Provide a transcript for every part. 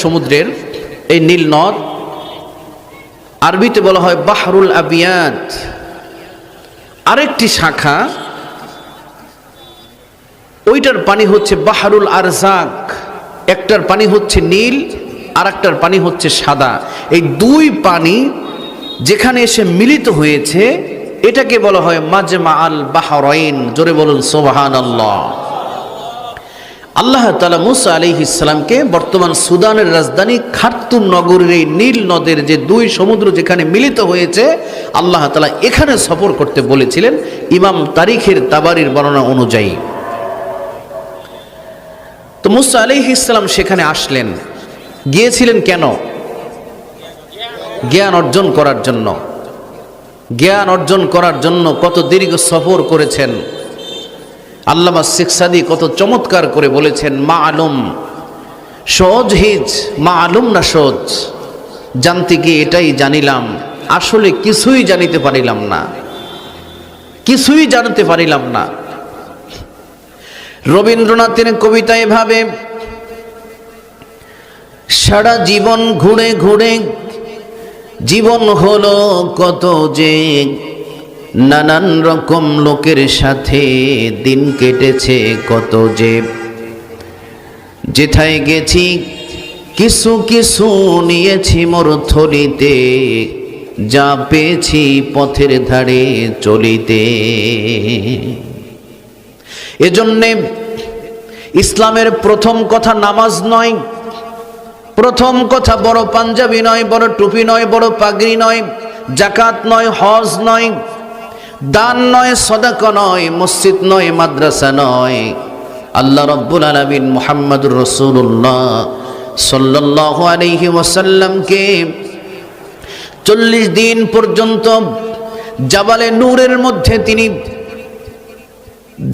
সমুদ্রের এই নীল নদ, আরবিতে বলা হয় বাহরুল আবিয়াদ। আরেকটি শাখা, ওইটার পানি হচ্ছে বাহরুল আরজাক। একটার পানি হচ্ছে নীল, আর একটার পানি হচ্ছে সাদা। এই দুই পানি যেখানে এসে মিলিত হয়েছে এটাকে বলা হয় মাজমা আল বাহরাইন। জোরে বলুন সুবহানাল্লাহ। আল্লাহ তাআলা মুসা আলাইহিস সালামকে বর্তমান সুদানের রাজধানী খার্তুম নগরীর এই নীল নদের যে দুই সমুদ্র যেখানে মিলিত হয়েছে, আল্লাহ তাআলা এখানে সফর করতে বলেছিলেন ইমাম তারিখের তাবারির বর্ণনা অনুযায়ী। তো মুসা আলাইহিস সালাম সেখানে আসলেন। গিয়েছিলেন কেন? জ্ঞান অর্জন করার জন্য। জ্ঞান অর্জন করার জন্য কত দীর্ঘ সফর করেছেন। আল্লামা শেখ সাদি কত চমৎকার করে বলেছেন, মালুম সহজ হিজ, মালুম না সহজ। জানতে গিয়ে এটাই জানিলাম, আসলে কিছুই জানিতে পারিলাম না, কিছুই জানতে পারিলাম না। রবীন্দ্রনাথের কবিতা এভাবে, সারা জীবন ঘুরে ঘুরে জীবন হলো কত যে, নানান রকম লোকের সাথে দিন কেটেছে কত যে, যেথায় গেছি কিছু কিছু নিয়েছি মোর থলিতে, যা পেয়েছি পথের ধারে চলিতে। এজন্যে ইসলামের প্রথম কথা নামাজ নয়, প্রথম কথা বড় পাঞ্জাবি নয়, বড় টুপি নয়, বড় পাগড়ি নয়, জাকাত নয়, হজ নয়, দান নয়, সদাকা নয়, মসজিদ নয়, মাদ্রাসা নয়। আল্লাহ রাব্বুল আলামিন মুহাম্মদুর রাসূলুল্লাহ সাল্লাল্লাহু আলাইহি ওয়াসাল্লামকে 40 দিন পর্যন্ত জাবালে নূরের মধ্যে তিনি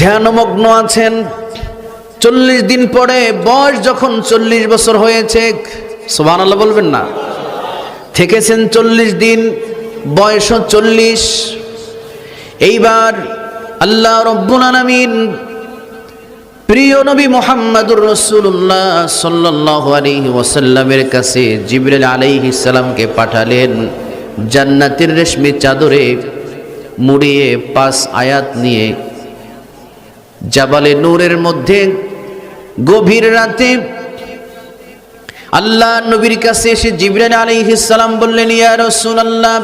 ধ্যানমগ্ন আছেন। 40 দিন পরে বয়স যখন 40 বছর হয়েছে, সুবহানাল্লাহ বলবেন না, থেকেছেন 40 দিন, বয়স 40। এইবার আল্লাহ রাব্বুল আলামিন প্রিয় নবী মুহাম্মদুর রাসূলুল্লাহ সাল্লাল্লাহু আলাইহি ওয়াসাল্লামের কাছে জিবরাইল আলাইহিস সালামকে পাঠালেন, জান্নাতের রেশমি চাদরে মুড়িয়ে 5 আয়াত নিয়ে জাবালে নূরের মধ্যে গভীর রাতে আল্লাহ নবীর কাছে এসে জিবরাইল আলাইহিস সালাম বললেন, ইয়া রাসূলুল্লাহ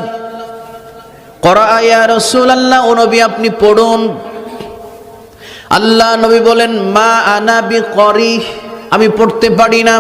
করা, ইয়া রাসূলুল্লাহ, ও নবী আপনি পড়ুন। আল্লাহ নবী বলেন, মা আনা বিকরি, আমি পড়তে পারি না।